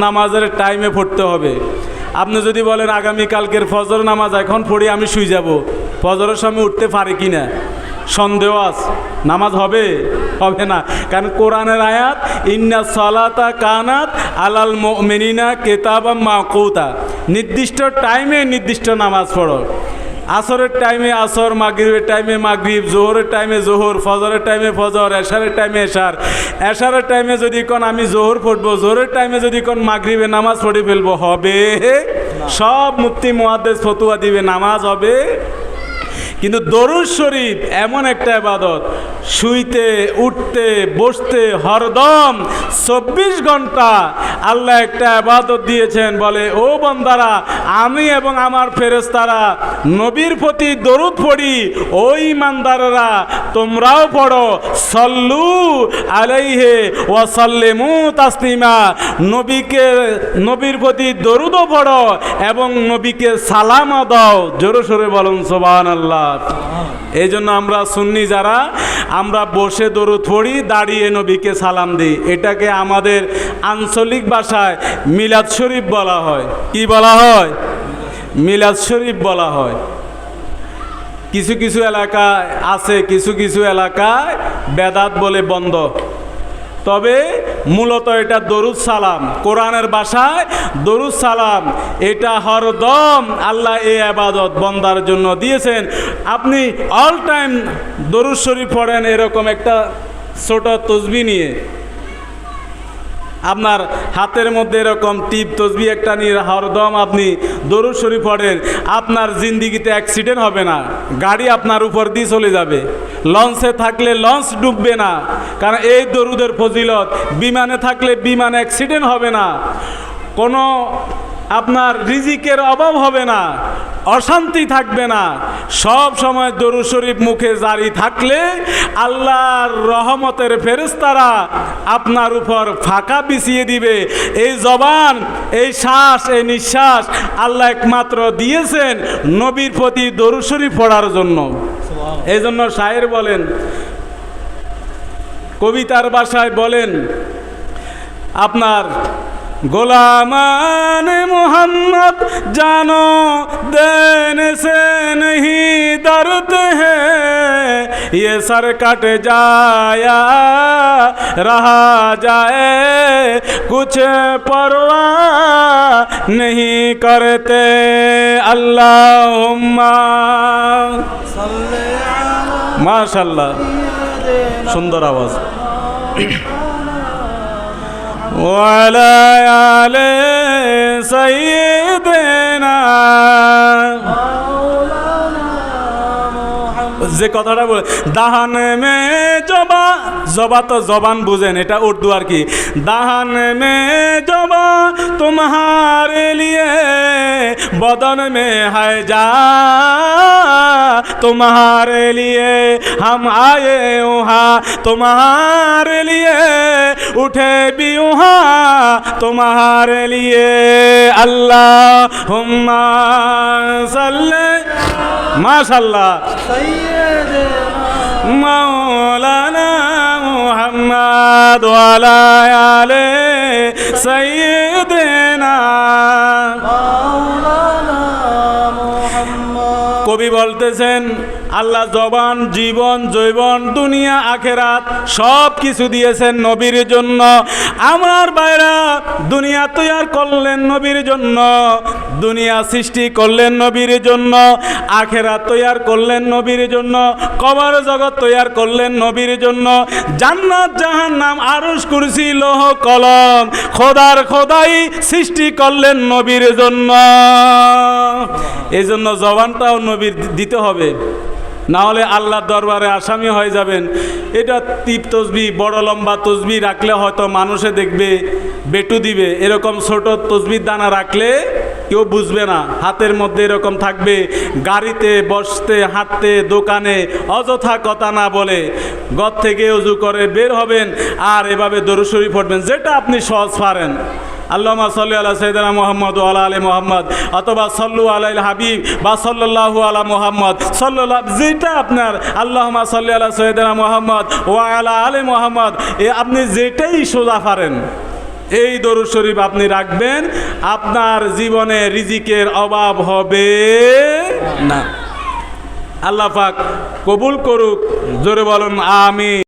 নামাজের টাইমে পড়তে হবে। আপনি যদি বলেন আগামীকালকের ফজর নামাজ এখন পড়ি আমি শুয়ে যাব, ফজরের সময় উঠতে পারি কি না সন্দেহ আছে, নামাজ হবে না। কারণ কোরআনের আয়াত ইন্না সালাতা কানাত আলাল মুমিনিনা কিতাবাম মাওকুতা, নির্দিষ্ট টাইমে নির্দিষ্ট নামাজ পড়ো। আসরের টাইমে আসর, মাগরিবের টাইমে মাগরিব, জোহরের টাইমে জোহর, ফজরের টাইমে ফজর, এশারের টাইমে এশার, এশারের টাইমে যদি কোন আমি জোহর পড়বো, জোহরের টাইমে যদি কোন মাগরিবে নামাজ পড়ে ফেলবো, হবে? সব মুফতি মুহাদ্দিস ফতোয়া দিবে নামাজ হবে। কিন্তু দরুদ শরীফ এমন একটা ইবাদত, শুইতে উঠতে বসতে হরদম 24 ঘন্টা আল্লাহ একটা ইবাদত দিয়েছেন। বলে ও বান্দারা, আমি এবং আমার ফেরেশতারা নবীর প্রতি দরুদ পড়ি, ও ঈমানদাররা তোমরাও পড়ো। সল্লু আলাইহি ওয়া সাল্লিমু তাসলিমা, নবীর প্রতি দরুদও পড়ো এবং নবীকে সালামও দাও। জোরে সোরে বলুন সুবহানাল্লাহ। এই জন্য আমরা সুন্নি যারা, আমরা বসে দরুদ পড়ি, দাঁড়িয়ে নবীকে সালাম দিই। এটাকে আমাদের আঞ্চলিক ভাষায় মিলাদ শরীফ বলা হয়। কি বলা হয়? মিলাদ শরীফ বলা হয়। কিছু কিছু এলাকায় আছে, কিছু কিছু এলাকায় বেদাত বলে বন্ধ। তবে মূলত এটা দরুদ সালাম, কোরআনের ভাষায় দরুদ সালাম। এটা হরদম আল্লাহ এই ইবাদত বান্দার জন্য দিয়েছেন। আপনি অল টাইম দরুদ শরীফ পড়েন, এরকম একটা ছোট তসবিহ নিয়ে আপনার হাতের মধ্যে এরকম টিপ তসবিহ একটা নিয়ে হরদম আপনি দরুদ শরীফ পড়েন, আপনার জিন্দিগিতে অ্যাক্সিডেন্ট হবে না, গাড়ি আপনার উপর দিয়ে চলে যাবে। লঞ্চে থাকলে লঞ্চ ডুববে না, কারণ এই দরুদের ফজিলত। বিমানে থাকলে বিমান অ্যাক্সিডেন্ট হবে না, কোনো আপনার রিজিকের অভাব হবে না, অশান্তি থাকবে না। সব সময় দরুদ শরীফ মুখে জারি থাকলে আল্লাহর রহমতের ফেরেশতারা আপনার উপর ফাঁকা বিছিয়ে দিবে। এই জবান, এই শ্বাস, এই নিঃশ্বাস আল্লাহ একমাত্র দিয়েছেন নবীর প্রতি দরুদ শরীফ পড়ার জন্য। এই জন্য শায়ের বলেন, কবিতার ভাষায় বলেন আপনার গোলামান মোহাম্মদ জানো देने से नहीं डरते हैं, ये सर कट जाया रहा जाए कुछ परवाह नहीं करते। अल्लाहुम्मा माशाल्लाह, सुंदर आवाज। ওয়ালা আলে সাইয়্যিদিনা, যে কথাটা বলে দাহান মে জবা, জবা তো জবান বুঝেন, এটা উর্দু আর কি। দাহান মে জবা তোমারে লিয়ে বদন মে হায় যা, तुम्हारे लिए हम आए वहाँ, तुम्हारे लिए उठे भी वहाँ, तुम्हारे लिए। अल्लाहुम्मा सल्ले माशाल्लाह मौलाना मुहम्मद वाला आले सय्यिदिना। কবি বলতেছেন আল্লাহ জবান, জীবন, যৌবন, দুনিয়া, আখেরাত সব কিছু দিয়েছেন নবীর জন্য। আমার ভাইরা, দুনিয়া তৈয়ার করলেন নবীর জন্য, দুনিয়া সৃষ্টি করলেন নবীর জন্য, আখেরাত তৈয়ার করলেন নবীর জন্য, কবর জগৎ তৈয়ার করলেন নবীর জন্য, জান্নাত জাহান্নাম আরশ কুরসি লৌহ কলম খোদার খোদাই সৃষ্টি করলেন নবীর জন্য। এই জন্য জবানটাও নবীর দিতে হবে, না হলে আল্লাহর দরবারে আসামি হয়ে যাবেন। এটা টিপ তসবি, বড় লম্বা তসবি রাখলে হয়তো মানুষে দেখবে, বেটু দিবে। এরকম ছোট তসবির দানা রাখলে কেউ বুঝবে না, হাতের মধ্যে এরকম থাকবে। গাড়িতে বসতে, হাঁটতে, দোকানে অযথা কথা না বলে ঘর থেকে ওযু করে বের হবেন আর এভাবে দরুদ শরীফ পড়বেন, যেটা আপনি সহজ পারেন। আল্লাহুম্মা সাল্লি আলা সাইয়্যিদিনা মুহাম্মদ ওয়া আলা আলি মুহাম্মদ, অথবা সাল্লু আলাইল হাবিব বা সাল্লাল্লাহু আলা মুহাম্মদ, সাল্লাল্লাহু, যেটা আপনার আল্লাহুম্মা সাল্লি আলা সাইয়্যিদিনা মুহাম্মদ ওয়া আলা আলি মুহাম্মদ, আপনি যেটাই সোজা পারেন এই দরুদ শরীফ আপনি রাখবেন, আপনার জীবনে রিজিকের অভাব হবে না। আল্লাহ পাক কবুল করুক, জোরে বলুন আমিন।